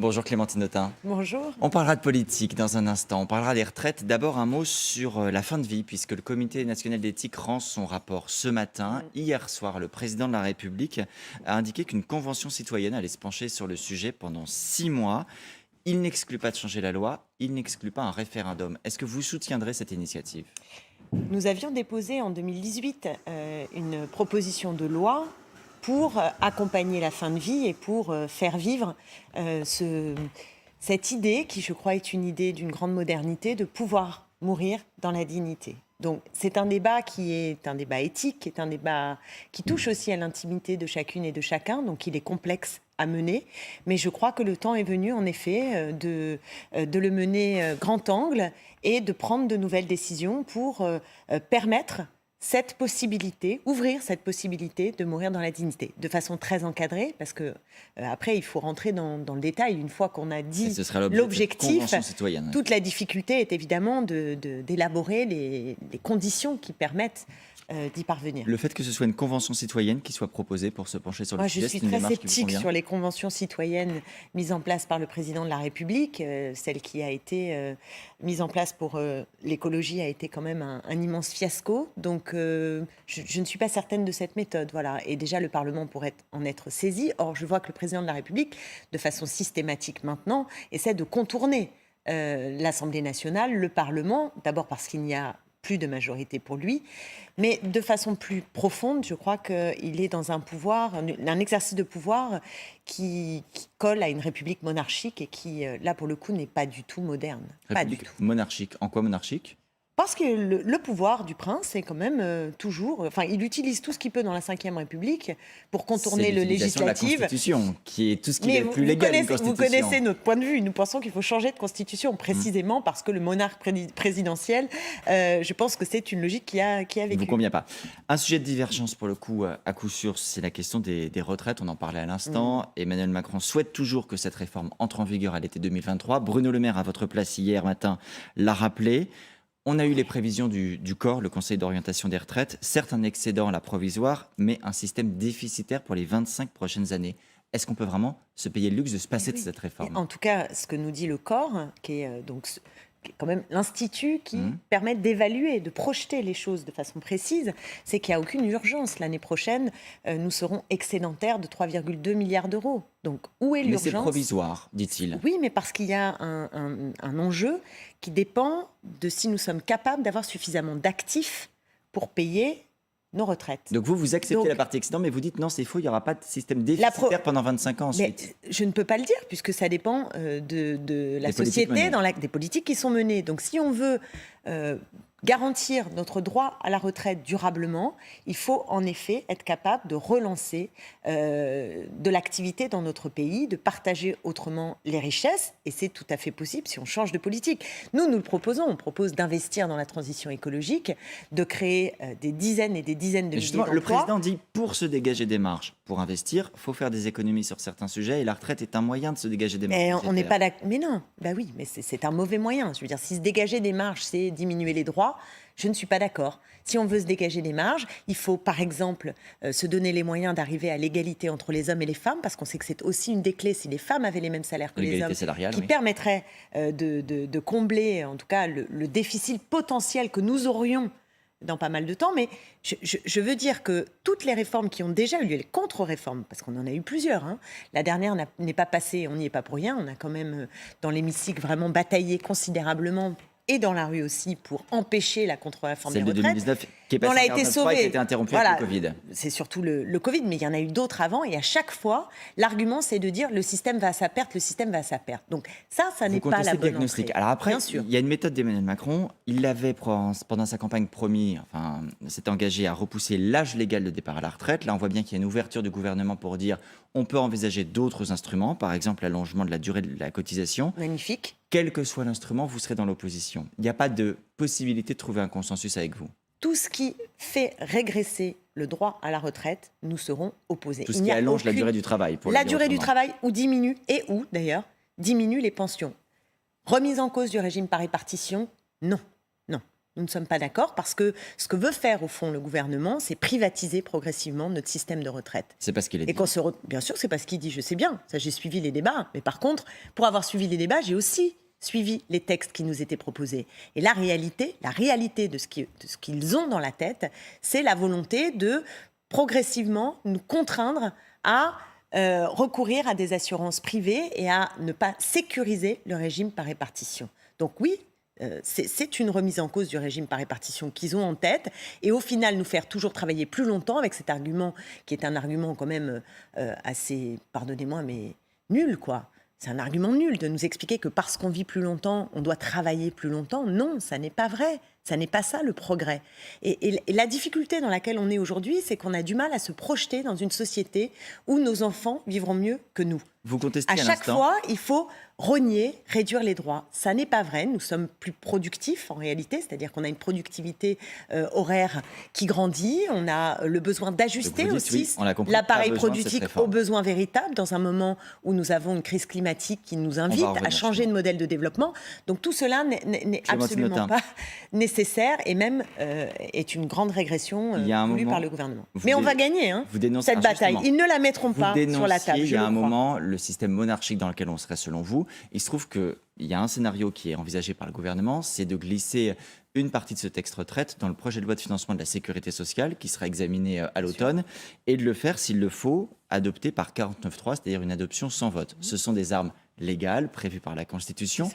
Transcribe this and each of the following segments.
Bonjour Clémentine Autain. Bonjour. On parlera de politique dans un instant, on parlera des retraites. D'abord un mot sur la fin de vie, puisque le Comité national d'éthique rend son rapport ce matin. Hier soir, le président de la République a indiqué qu'une convention citoyenne allait se pencher sur le sujet pendant 6 mois. Il n'exclut pas de changer la loi, il n'exclut pas un référendum. Est-ce que vous soutiendrez cette initiative ? Nous avions déposé en 2018 une proposition de loi pour accompagner la fin de vie et pour faire vivre cette idée, qui je crois est une idée d'une grande modernité, de pouvoir mourir dans la dignité. Donc c'est un débat qui est un débat éthique, qui est un débat qui touche aussi à l'intimité de chacune et de chacun, donc il est complexe à mener, mais je crois que le temps est venu en effet de le mener grand angle et de prendre de nouvelles décisions pour permettre cette possibilité, ouvrir cette possibilité de mourir dans la dignité, de façon très encadrée, parce que après il faut rentrer dans le détail. Une fois qu'on a dit l'objectif, toute la difficulté est évidemment d'élaborer les conditions qui permettent d'y parvenir. Le fait que ce soit une convention citoyenne qui soit proposée pour se pencher sur le sujet, je suis très sceptique sur les conventions citoyennes mises en place par le président de la République. Celle qui a été mise en place pour l'écologie a été quand même un immense fiasco. Donc je ne suis pas certaine de cette méthode. Voilà. Et déjà, le Parlement pourrait en être saisi. Or, je vois que le président de la République, de façon systématique maintenant, essaie de contourner l'Assemblée nationale, le Parlement, d'abord parce qu'il n'y a plus de majorité pour lui, mais de façon plus profonde, je crois qu'il est dans un pouvoir, un exercice de pouvoir qui colle à une république monarchique et qui, là pour le coup, n'est pas du tout moderne. République pas du tout. Monarchique. En quoi monarchique ? Parce que le pouvoir du prince est quand même toujours... Enfin, il utilise tout ce qu'il peut dans la Ve République pour contourner le législatif. La Constitution, qui est tout ce qui est plus légal une Constitution. Vous connaissez notre point de vue. Nous pensons qu'il faut changer de Constitution, précisément parce que le monarque présidentiel, je pense que c'est une logique qui a vécu. Ne vous convient pas. Un sujet de divergence, pour le coup, à coup sûr, c'est la question des retraites. On en parlait à l'instant. Emmanuel Macron souhaite toujours que cette réforme entre en vigueur à l'été 2023. Bruno Le Maire, à votre place hier matin, l'a rappelé. On a eu les prévisions du COR, le Conseil d'orientation des retraites, certes un excédent à la provisoire, mais un système déficitaire pour les 25 prochaines années. Est-ce qu'on peut vraiment se payer le luxe de se passer de cette réforme ? En tout cas, ce que nous dit le COR, qui est quand même l'institut qui permet d'évaluer, de projeter les choses de façon précise, c'est qu'il n'y a aucune urgence. L'année prochaine, nous serons excédentaires de 3,2 milliards d'euros. Donc, où est l'urgence ? Mais c'est provisoire, dit-il. Oui, mais parce qu'il y a un enjeu qui dépend de si nous sommes capables d'avoir suffisamment d'actifs pour payer nos retraites. Donc vous acceptez la partie excédent, mais vous dites non, c'est faux, il n'y aura pas de système déficitaire pendant 25 ans ensuite. Mais je ne peux pas le dire, puisque ça dépend de la société, des politiques qui sont menées. Donc si on veut garantir notre droit à la retraite durablement, il faut en effet être capable de relancer de l'activité dans notre pays, de partager autrement les richesses, et c'est tout à fait possible si on change de politique. Nous le proposons, on propose d'investir dans la transition écologique, de créer des dizaines et des dizaines de milliers d'emplois. Le président dit, pour se dégager des marges, pour investir, il faut faire des économies sur certains sujets, et la retraite est un moyen de se dégager des marges. On n'est pas d'accord. Mais non, oui, mais c'est un mauvais moyen. Je veux dire, si se dégager des marges, c'est diminuer les droits, je ne suis pas d'accord. Si on veut se dégager des marges, il faut par exemple se donner les moyens d'arriver à l'égalité entre les hommes et les femmes, parce qu'on sait que c'est aussi une des clés, si les femmes avaient les mêmes salaires que les hommes, qui permettrait de combler en tout cas le déficit potentiel que nous aurions dans pas mal de temps. Mais je veux dire que toutes les réformes qui ont déjà eu lieu, les contre-réformes, parce qu'on en a eu plusieurs, la dernière n'est pas passée, on n'y est pas pour rien, on a quand même dans l'hémicycle vraiment bataillé considérablement, et dans la rue aussi, pour empêcher la contre-réforme des retraites. Celle de 2019 qui est passée en 49.3 et qui a été interrompue avec le Covid. C'est surtout le Covid, mais il y en a eu d'autres avant. Et à chaque fois, l'argument, c'est de dire le système va à sa perte, le système va à sa perte. Donc ça n'est pas la bonne diagnostic. Alors après, il y a une méthode d'Emmanuel Macron. Il l'avait, pendant sa campagne promis, s'est engagé à repousser l'âge légal de départ à la retraite. Là, on voit bien qu'il y a une ouverture du gouvernement pour dire on peut envisager d'autres instruments, par exemple l'allongement de la durée de la cotisation. Magnifique. Quel que soit l'instrument, vous serez dans l'opposition. Il n'y a pas de possibilité de trouver un consensus avec vous. Tout ce qui fait régresser le droit à la retraite, nous serons opposés. Tout ce qui allonge la durée du travail. La durée du travail ou diminue, d'ailleurs, diminue les pensions. Remise en cause du régime par répartition, non. Nous ne sommes pas d'accord parce que ce que veut faire au fond le gouvernement, c'est privatiser progressivement notre système de retraite. C'est pas ce qu'il a dit. Et bien sûr, c'est pas ce qu'il dit, je sais bien, ça j'ai suivi les débats. Mais par contre, pour avoir suivi les débats, j'ai aussi suivi les textes qui nous étaient proposés. Et la réalité de ce qu'ils ont dans la tête, c'est la volonté de progressivement nous contraindre à recourir à des assurances privées et à ne pas sécuriser le régime par répartition. Donc oui, c'est une remise en cause du régime par répartition qu'ils ont en tête et au final nous faire toujours travailler plus longtemps avec cet argument qui est un argument quand même assez, pardonnez-moi, mais nul quoi. C'est un argument nul de nous expliquer que parce qu'on vit plus longtemps, on doit travailler plus longtemps. Non, ça n'est pas vrai. Ça n'est pas ça le progrès. Et la difficulté dans laquelle on est aujourd'hui, c'est qu'on a du mal à se projeter dans une société où nos enfants vivront mieux que nous. Vous contestez à chaque fois, il faut rogner, réduire les droits. Ça n'est pas vrai. Nous sommes plus productifs en réalité, c'est-à-dire qu'on a une productivité horaire qui grandit. On a le besoin d'ajuster aussi l'appareil productif aux besoins véritables dans un moment où nous avons une crise climatique qui nous invite à changer de modèle de développement. Donc tout cela n'est absolument pas nécessaire et même est une grande régression voulue par le gouvernement. Mais on va gagner cette bataille. Ils ne la mettront pas sur la table. Il y a un moment, le système monarchique dans lequel on serait selon vous. Il se trouve qu'il y a un scénario qui est envisagé par le gouvernement, c'est de glisser une partie de ce texte retraite dans le projet de loi de financement de la sécurité sociale qui sera examiné à l'automne et de le faire, s'il le faut, adopter par 49.3, c'est-à-dire une adoption sans vote. Ce sont des armes légales, prévues par la Constitution,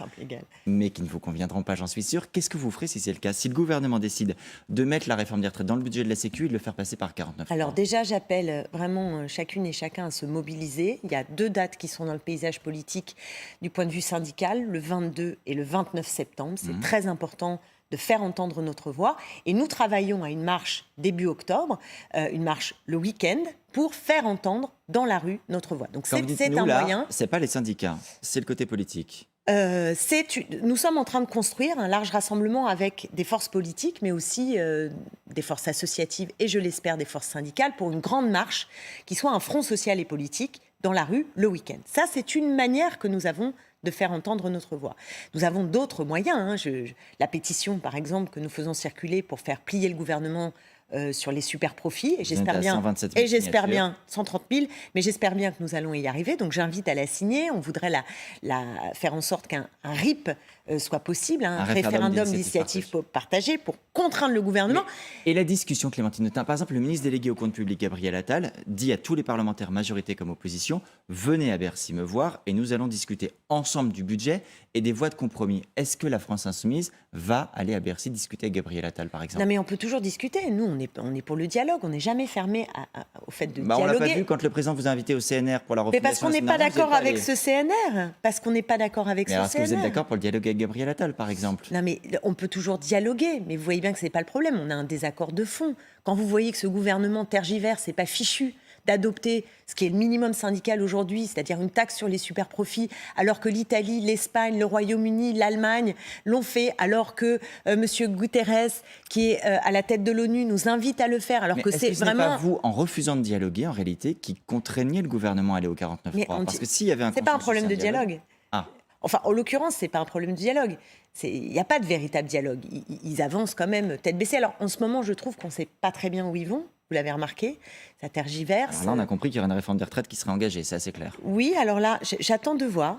mais qui ne vous conviendront pas, j'en suis sûr. Qu'est-ce que vous ferez si c'est le cas? Si le gouvernement décide de mettre la réforme des retraites dans le budget de la Sécu et de le faire passer par 49.3? Alors déjà, j'appelle vraiment chacune et chacun à se mobiliser. Il y a 2 dates qui sont dans le paysage politique du point de vue syndical, le 22 et le 29 septembre. C'est très important de faire entendre notre voix. Et nous travaillons à une marche début octobre, une marche le week-end, pour faire entendre dans la rue notre voix. Donc c'est un moyen. C'est pas les syndicats, c'est le côté politique. Nous sommes en train de construire un large rassemblement avec des forces politiques, mais aussi des forces associatives et, je l'espère, des forces syndicales pour une grande marche qui soit un front social et politique dans la rue le week-end. Ça, c'est une manière que nous avons de faire entendre notre voix. Nous avons d'autres moyens. La pétition, par exemple, que nous faisons circuler pour faire plier le gouvernement sur les super profits. Et j'espère bien, 130 000, mais j'espère bien que nous allons y arriver. Donc j'invite à la signer. On voudrait la faire en sorte qu'un RIP soit possible, un référendum d'initiative partagée pour contraindre le gouvernement. Et la discussion, Clémentine Autain, par exemple, le ministre délégué au compte public, Gabriel Attal, dit à tous les parlementaires, majorité comme opposition, venez à Bercy me voir et nous allons discuter ensemble du budget et des voies de compromis. Est-ce que la France Insoumise va aller à Bercy discuter avec Gabriel Attal, par exemple? Non, mais on peut toujours discuter. Nous, on est pour le dialogue. On n'est jamais fermé au fait de dialoguer. On l'a pas vu quand le président vous a invité au CNR pour la refondation. Mais parce qu'on n'est pas d'accord avec ce CNR. Parce qu'on n'est pas d'accord avec ce CNR. Est-ce que vous êtes d'accord pour le dialogue avec Gabriel Attal, par exemple? Non, mais on peut toujours dialoguer. Mais vous voyez bien que ce n'est pas le problème. On a un désaccord de fond. Quand vous voyez que ce gouvernement tergiverse, c'est pas fichu d'adopter ce qui est le minimum syndical aujourd'hui, c'est-à-dire une taxe sur les superprofits, alors que l'Italie, l'Espagne, le Royaume-Uni, l'Allemagne l'ont fait, alors que M. Guterres, qui est à la tête de l'ONU, nous invite à le faire, alors que c'est vraiment... n'est pas vous, en refusant de dialoguer, en réalité, qui contraignez le gouvernement à aller au 49.3? Parce que s'il y avait un c'est pas un problème de dialogue. Ah. Enfin, en l'occurrence, c'est pas un problème de dialogue. Il n'y a pas de véritable dialogue. Ils avancent quand même tête baissée. Alors, en ce moment, je trouve qu'on ne sait pas très bien où ils vont. Vous l'avez remarqué, ça tergiverse. Alors là, on a compris qu'il y aurait une réforme des retraites qui serait engagée, c'est assez clair. Oui, alors là, j'attends de voir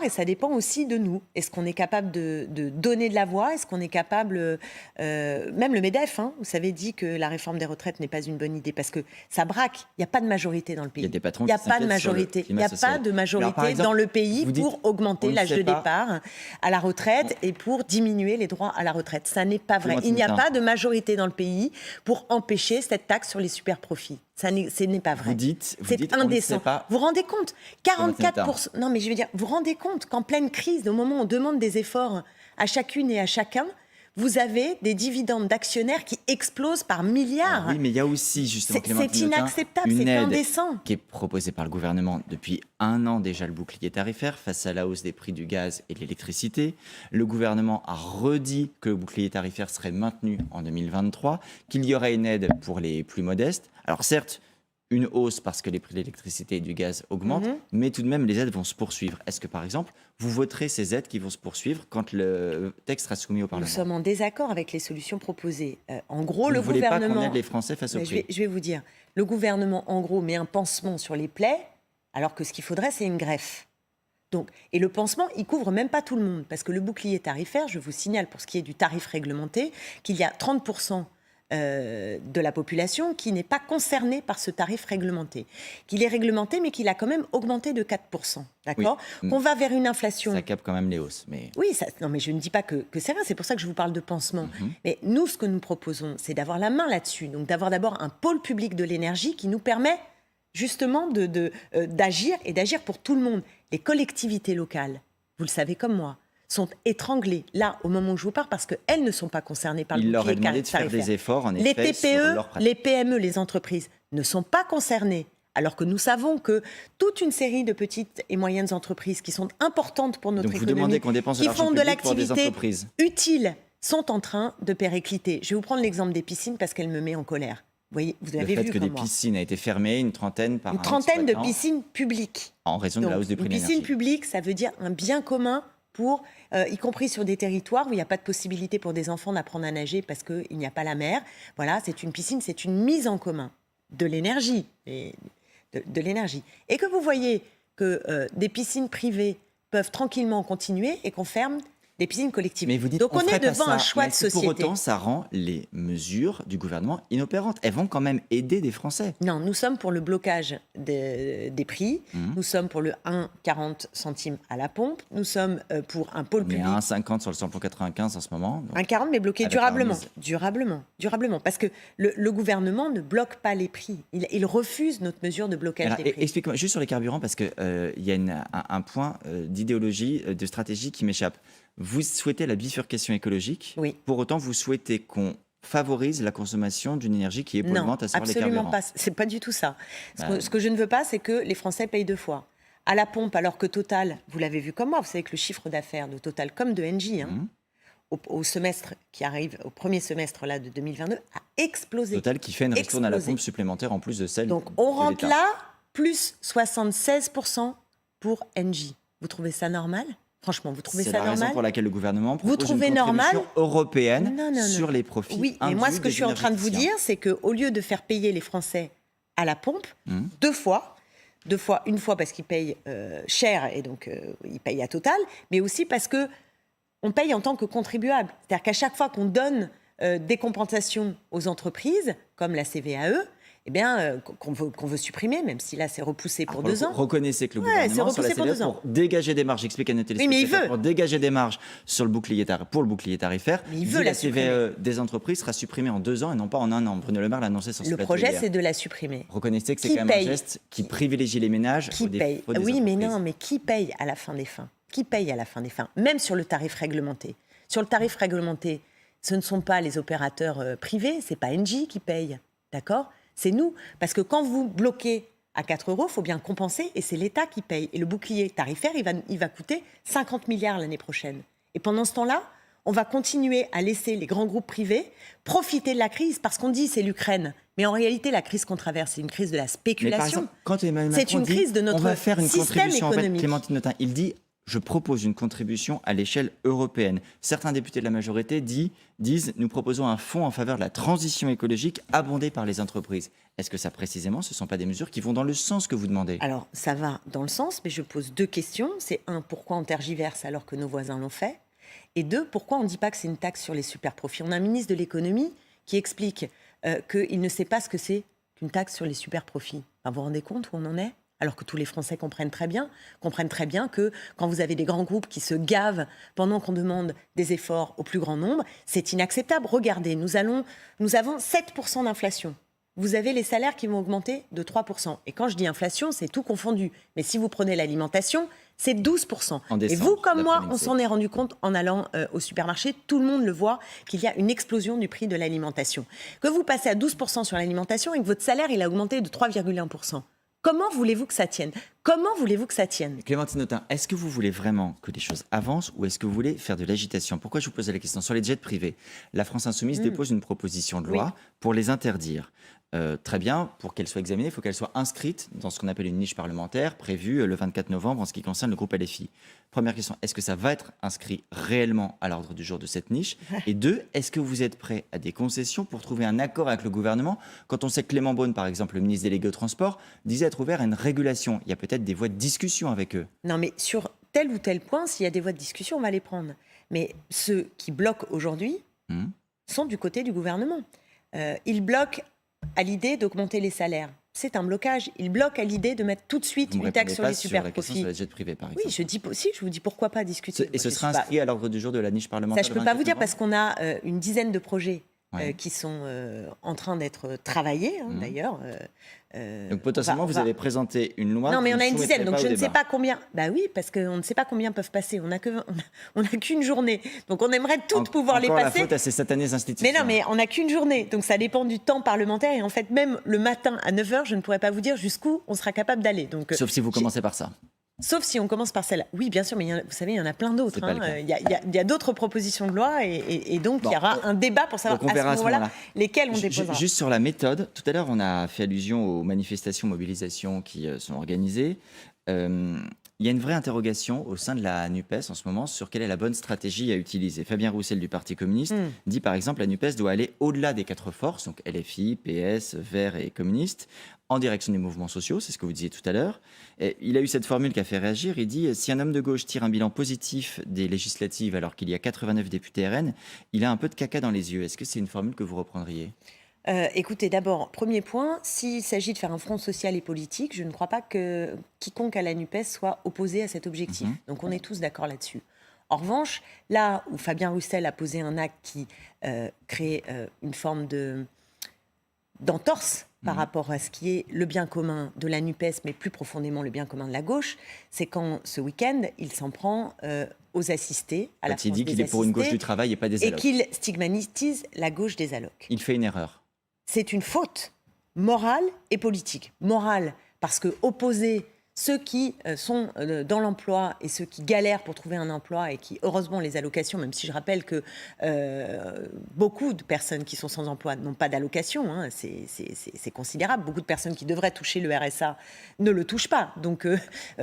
et ça dépend aussi de nous. Est-ce qu'on est capable de donner de la voix? Est-ce qu'on est capable, même le MEDEF, vous savez, dit que la réforme des retraites n'est pas une bonne idée parce que ça braque, il n'y a pas de majorité dans le pays. Il y a des patrons qui s'inquiètent sur le climat social. Il n'y a pas de majorité dans le pays pour augmenter l'âge de départ à la retraite et pour diminuer les droits à la retraite. Ça n'est pas vrai. Il n'y a pas de majorité dans le pays pour empêcher cette taxe sur les super-profits. Ce n'est pas vrai. C'est indécent. Vous vous rendez compte 44%. Non, mais je veux dire, vous vous rendez compte qu'en pleine crise, au moment où on demande des efforts à chacune et à chacun, vous avez des dividendes d'actionnaires qui explosent par milliards. Oui, mais il y a aussi, justement, c'est inacceptable, c'est indécent. Qui est proposée par le gouvernement depuis 1 an déjà, le bouclier tarifaire, face à la hausse des prix du gaz et de l'électricité. Le gouvernement a redit que le bouclier tarifaire serait maintenu en 2023, qu'il y aurait une aide pour les plus modestes. Alors certes, une hausse parce que les prix de l'électricité et du gaz augmentent, mais tout de même, les aides vont se poursuivre. Est-ce que, par exemple, vous voterez ces aides qui vont se poursuivre quand le texte sera soumis au Nous Parlement? sommes en désaccord avec les solutions proposées. En gros, Vous le ne voulez pas qu'on gouvernement... aide les Français face au prix? Je vais vous dire, le gouvernement, en gros, met un pansement sur les plaies, alors que ce qu'il faudrait, c'est une greffe. Donc, et le pansement, il couvre même pas tout le monde, parce que le bouclier tarifaire, je vous signale pour ce qui est du tarif réglementé, qu'il y a 30% de la population qui n'est pas concernée par ce tarif réglementé. Qu'il est réglementé, mais qu'il a quand même augmenté de 4%. D'accord ? Oui. Qu'on va vers une inflation... Ça capte quand même les hausses. Mais... Oui, non, mais je ne dis pas que c'est rien, c'est pour ça que je vous parle de pansement. Mais nous, ce que nous proposons, c'est d'avoir la main là-dessus. Donc d'avoir d'abord un pôle public de l'énergie qui nous permet justement d'agir et d'agir pour tout le monde. Les collectivités locales, vous le savez comme moi, sont étranglées là au moment où je vous parle parce qu'elles ne sont pas concernées par le bouclier tarifaire. Il leur est demandé de faire des efforts en les effet sur TPE, leurs pratiques. les PME, les entreprises ne sont pas concernées. Alors que nous savons que toute une série de petites et moyennes entreprises qui sont importantes pour notre Donc vous économie, demandez qu'on dépense de qui l'argent font de public pour des l'activité entreprises. utile, sont en train de péricliter. Je vais vous prendre l'exemple des piscines parce qu'elle me met en colère. Vous voyez, vous Le avez fait vu que comme des moi. piscines a été fermées, une trentaine par Une un trentaine de exploitant, piscines publiques. en raison de la Donc, hausse des prix une de piscine l'énergie. publique, ça veut dire un bien commun pour, y compris sur des territoires où il n'y a pas de possibilité pour des enfants d'apprendre à nager parce qu'il n'y a pas la mer. Voilà, c'est une piscine, c'est une mise en commun de l'énergie. De l'énergie. Et que vous voyez que des piscines privées peuvent tranquillement continuer et qu'on ferme des piscines collectives. Mais vous dites, donc on est ferait pas devant ça, un choix mais de est-ce que société. Pour autant, ça rend les mesures du gouvernement inopérantes. Elles vont quand même aider des Français. Non, nous sommes pour le blocage des prix. Nous sommes pour le 1,40 centimes à la pompe. Nous sommes pour un pôle On est public. à 1,50 sur le samplon 95 en ce moment. donc 1,40 mais bloqué avec la durablement. remise. Durablement. Parce que le gouvernement ne bloque pas les prix. Il refuse notre mesure de blocage Alors, des prix. explique-moi juste sur les carburants, parce qu'il y a un point d'idéologie, de stratégie qui m'échappe. Vous souhaitez la bifurcation écologique. Oui. Pour autant, vous souhaitez qu'on favorise la consommation d'une énergie qui est Non, polluante, à savoir les absolument carburants. pas. C'est pas du tout ça. Ce que je ne veux pas, c'est que les Français payent deux fois. À la pompe, alors que Total, vous l'avez vu comme moi, vous savez que le chiffre d'affaires de Total, comme de Engie, au semestre qui arrive, au premier semestre là, de 2022, a explosé. Total qui fait une ristourne à la Explosé. pompe supplémentaire en plus de celle Donc on de rentre l'État. là, plus 76% pour Engie. Vous trouvez ça normal ? Franchement, vous trouvez C'est ça la raison normal ? pour laquelle le gouvernement Vous propose trouvez une normal contribution européenne Non. sur les profits Oui, mais moi, ce indus que je suis en train de vous des dire, c'est qu'au lieu de faire payer les Français à la pompe, deux fois, une fois parce qu'ils payent cher et donc ils payent à Total, mais aussi parce que on paye en tant que contribuable. C'est-à-dire qu'à chaque fois qu'on donne des compensations aux entreprises, comme la CVAE, eh bien, qu'on veut supprimer, même si là c'est repoussé pour 2 ans. Reconnaissez que le Ouais, c'est gouvernement sur la repoussé pour CVAE 2 ans. pour dégager des marges, j'explique à nos mais il téléspectateurs, veut. pour dégager des marges sur le bouclier pour le bouclier tarifaire, Mais il dit veut la la CVAE des entreprises sera supprimée en 2 ans et non pas en 1 an. Bruno Le Maire l'a annoncé sur ce Le plateau projet, hier. c'est de la supprimer. Reconnaissez que c'est Qui quand même paye un geste qui privilégie les ménages Qui au paye défaut des Oui, mais entreprises. non, mais qui paye à la fin des fins ? Qui paye à la fin des fins ? Même sur le tarif réglementé. Sur le tarif réglementé, ce ne sont pas les opérateurs privés, c'est pas Engie qui paye, d'accord ? C'est nous. Parce que quand vous bloquez à 4 euros, il faut bien compenser et c'est l'État qui paye. Et le bouclier tarifaire, il va coûter 50 milliards l'année prochaine. Et pendant ce temps-là, on va continuer à laisser les grands groupes privés profiter de la crise parce qu'on dit c'est l'Ukraine. Mais en réalité, la crise qu'on traverse, c'est une crise de la Mais par spéculation. exemple, quand Emmanuel C'est Macron une dit, crise de notre on va faire une système contribution, en fait, économique. Clémentine Autain, il dit je propose une contribution à l'échelle européenne. Certains députés de la majorité disent nous proposons un fonds en faveur de la transition écologique abondé par les entreprises. Est-ce que ça précisément, ce ne sont pas des mesures qui vont dans le sens que vous demandez ? Alors, ça va dans le sens, mais je pose deux questions. C'est un, pourquoi on tergiverse alors que nos voisins l'ont fait ? Et deux, pourquoi on ne dit pas que c'est une taxe sur les super profits ? On a un ministre de l'économie qui explique qu'il ne sait pas ce que c'est qu'une taxe sur les super profits. Enfin, vous vous rendez compte où on en est ? Alors que tous les Français comprennent très bien que quand vous avez des grands groupes qui se gavent pendant qu'on demande des efforts au plus grand nombre, c'est inacceptable. Regardez, nous avons 7% d'inflation. Vous avez les salaires qui vont augmenter de 3%. Et quand je dis inflation, c'est tout confondu. Mais si vous prenez l'alimentation, c'est 12%. En Et décembre, vous, comme moi, d'après on s'en est rendu compte en allant au supermarché. Tout le monde le voit, qu'il y a une explosion du prix de l'alimentation. Que vous passez à 12% sur l'alimentation et que votre salaire, il a augmenté de 3,1%. Comment voulez-vous que ça tienne ? Comment voulez-vous que ça tienne ? Clémentine Autain, est-ce que vous voulez vraiment que les choses avancent ou est-ce que vous voulez faire de l'agitation ? Pourquoi je vous pose la question ? Sur les jets privés, la France Insoumise dépose une proposition de loi pour les interdire. Très bien, pour qu'elle soit examinée, il faut qu'elle soit inscrite dans ce qu'on appelle une niche parlementaire prévue le 24 novembre en ce qui concerne le groupe LFI. Première question, est-ce que ça va être inscrit réellement à l'ordre du jour de cette niche? Et deux, est-ce que vous êtes prêt à des concessions pour trouver un accord avec le gouvernement? Quand on sait que Clément Beaune, par exemple, le ministre délégué au transport, disait être ouvert à une régulation, il y a peut-être des voies de discussion avec eux. Non, mais sur tel ou tel point, s'il y a des voies de discussion, on va les prendre. Mais ceux qui bloquent aujourd'hui sont du côté du gouvernement. Ils bloquent à l'idée d'augmenter les salaires. C'est un blocage. Ils bloquent à l'idée de mettre tout de suite une taxe sur les super profits. Sur la jet privée, par exemple. Oui, je vous dis pourquoi pas discuter. Et ce sera inscrit à l'ordre du jour de la niche parlementaire. Ça, je ne peux pas vous dire parce qu'on a une dizaine de projets qui sont en train d'être travaillés, d'ailleurs. Donc potentiellement, vous avez présenté une loi. Non, mais on a une dizaine, donc je ne sais débat. pas combien. Bah oui, parce qu'on ne sait pas combien peuvent passer. On n'a qu'une journée, donc on aimerait toutes pouvoir les passer. La faute à ces satanés institutions. Mais non, mais on n'a qu'une journée, donc ça dépend du temps parlementaire. Et en fait, même le matin à 9h, je ne pourrais pas vous dire jusqu'où on sera capable d'aller. Donc, sauf si vous commencez par ça. Sauf si on commence par celle-là. Oui, bien sûr, mais vous savez, il y en a plein d'autres. Il y a d'autres propositions de loi et donc il y aura un débat pour savoir à ce moment-là lesquelles on déposera. Juste sur la méthode, tout à l'heure, on a fait allusion aux manifestations, mobilisations qui sont organisées. Il y a une vraie interrogation au sein de la NUPES en ce moment sur quelle est la bonne stratégie à utiliser. Fabien Roussel du Parti communiste dit par exemple que la NUPES doit aller au-delà des quatre forces, donc LFI, PS, Verts et communistes, en direction des mouvements sociaux, c'est ce que vous disiez tout à l'heure. Et il a eu cette formule qui a fait réagir, il dit « Si un homme de gauche tire un bilan positif des législatives alors qu'il y a 89 députés RN, il a un peu de caca dans les yeux ». Est-ce que c'est une formule que vous reprendriez ? Écoutez, d'abord, premier point, s'il s'agit de faire un front social et politique, je ne crois pas que quiconque à la NUPES soit opposé à cet objectif. Donc on est tous d'accord là-dessus. En revanche, là où Fabien Roussel a posé un acte qui crée une forme d'entorse par rapport à ce qui est le bien commun de la NUPES, mais plus profondément le bien commun de la gauche, c'est quand ce week-end, il s'en prend aux assistés, à la France des assistés. Il dit qu'il est pour une gauche du travail et pas des allocs. Et qu'il stigmatise la gauche des allocs. Il fait une erreur. C'est une faute morale et politique. Morale, parce que opposer ceux qui sont dans l'emploi et ceux qui galèrent pour trouver un emploi et qui, heureusement, les allocations, même si je rappelle que beaucoup de personnes qui sont sans emploi n'ont pas d'allocation, c'est considérable. Beaucoup de personnes qui devraient toucher le RSA ne le touchent pas. Donc,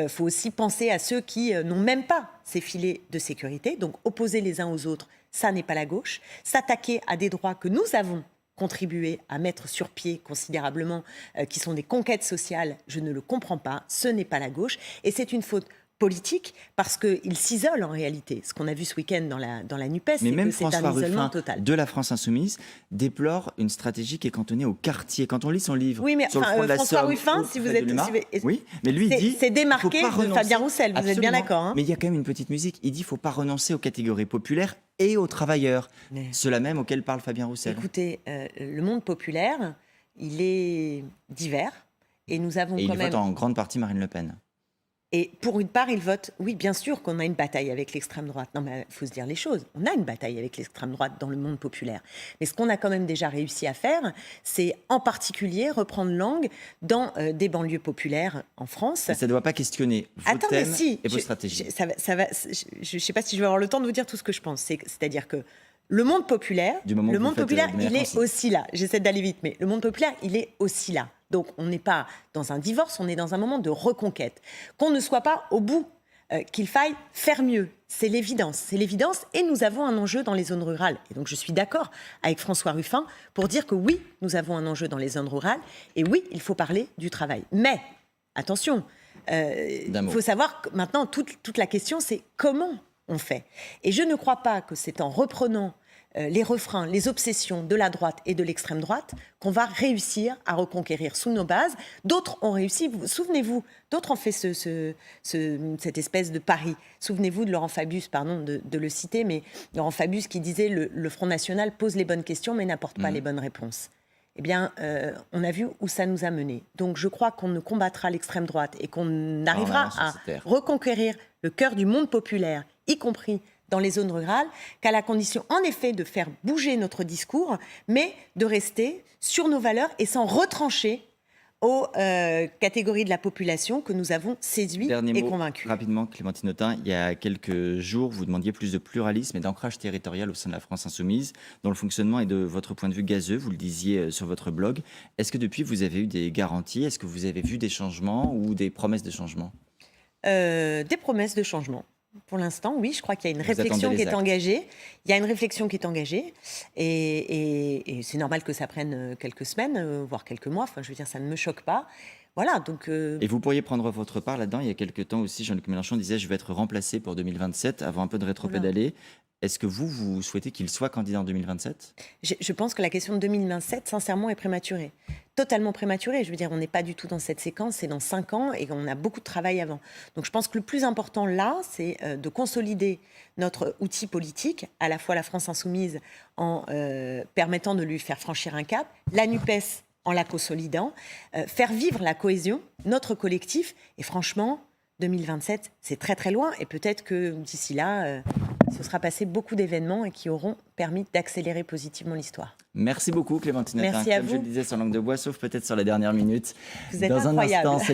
faut aussi penser à ceux qui n'ont même pas ces filets de sécurité. Donc, opposer les uns aux autres, ça n'est pas la gauche. S'attaquer à des droits que nous avons contribuer à mettre sur pied considérablement, qui sont des conquêtes sociales, je ne le comprends pas, ce n'est pas la gauche, et c'est une faute politique parce qu'il s'isole en réalité. Ce qu'on a vu ce week-end dans la NUPES, c'est que c'est un isolement total. De la France Insoumise déplore une stratégie qui est cantonnée au quartier. Quand on lit son livre sur le front de la François Somme, Ruffin, si vous êtes... Oui, mais lui il dit... C'est démarqué de Fabien Roussel, vous êtes bien d'accord. Mais il y a quand même une petite musique. Il dit qu'il ne faut pas renoncer aux catégories populaires et aux travailleurs. Ceux-là même auxquels parle Fabien Roussel. Écoutez, le monde populaire, il est divers. Et nous avons il vote en grande partie Marine Le Pen. Et pour une part, ils votent. Oui, bien sûr qu'on a une bataille avec l'extrême droite. Non, mais il faut se dire les choses. On a une bataille avec l'extrême droite dans le monde populaire. Mais ce qu'on a quand même déjà réussi à faire, c'est en particulier reprendre langue dans des banlieues populaires en France. Mais ça ne doit pas questionner vos thèmes et vos stratégies. Je ne sais pas si je vais avoir le temps de vous dire tout ce que je pense. C'est-à-dire que le monde populaire, il est aussi là. J'essaie d'aller vite, mais le monde populaire, il est aussi là. Donc, on n'est pas dans un divorce, on est dans un moment de reconquête. Qu'on ne soit pas au bout, qu'il faille faire mieux. C'est l'évidence. C'est l'évidence. Et nous avons un enjeu dans les zones rurales. Et donc, je suis d'accord avec François Ruffin pour dire que oui, nous avons un enjeu dans les zones rurales. Et oui, il faut parler du travail. Mais, attention, il faut savoir que maintenant, toute la question, c'est comment on fait. Et je ne crois pas que c'est en reprenant les refrains, les obsessions de la droite et de l'extrême droite, qu'on va réussir à reconquérir sous nos bases. D'autres ont réussi, souvenez-vous, d'autres ont fait cette espèce de pari. Souvenez-vous de Laurent Fabius, pardon de le citer, mais Laurent Fabius qui disait le Front National pose les bonnes questions mais n'apporte pas les bonnes réponses. Eh bien, on a vu où ça nous a menés. Donc je crois qu'on ne combattra l'extrême droite et qu'on arrivera à reconquérir le cœur du monde populaire, y compris dans les zones rurales, qu'à la condition, en effet, de faire bouger notre discours, mais de rester sur nos valeurs et sans retrancher aux catégories de la population que nous avons séduites Dernier et mot, convaincues. rapidement, Clémentine Autain. Il y a quelques jours, vous demandiez plus de pluralisme et d'ancrage territorial au sein de la France insoumise, dont le fonctionnement est de votre point de vue gazeux, vous le disiez sur votre blog. Est-ce que depuis, vous avez eu des garanties? Est-ce que vous avez vu des changements ou des promesses de changement? Des promesses de changement. Pour l'instant, oui, je crois qu'il y a une Vous réflexion attendez qui les est actes. engagée. Il y a une réflexion qui est engagée et c'est normal que ça prenne quelques semaines, voire quelques mois. Enfin, je veux dire, ça ne me choque pas. Voilà, donc Et vous pourriez prendre votre part là-dedans. Il y a quelques temps aussi, Jean-Luc Mélenchon disait « Je vais être remplacé pour 2027 », avant un peu de rétropédaler. Est-ce que vous souhaitez qu'il soit candidat en 2027? je pense que la question de 2027, sincèrement, est prématurée. Totalement prématurée. Je veux dire, on n'est pas du tout dans cette séquence, c'est dans 5 ans et on a beaucoup de travail avant. Donc je pense que le plus important là, c'est de consolider notre outil politique, à la fois la France insoumise en permettant de lui faire franchir un cap, la NUPES en la consolidant, faire vivre la cohésion, notre collectif. Et franchement, 2027, c'est très très loin. Et peut-être que d'ici là, il se sera passé beaucoup d'événements et qui auront permis d'accélérer positivement l'histoire. Merci beaucoup, Clémentine Autain. Merci à Comme je vous. le disais sur Langue de Bois, sauf peut-être sur les dernières minutes. Vous êtes Dans un incroyable. instant, c'est le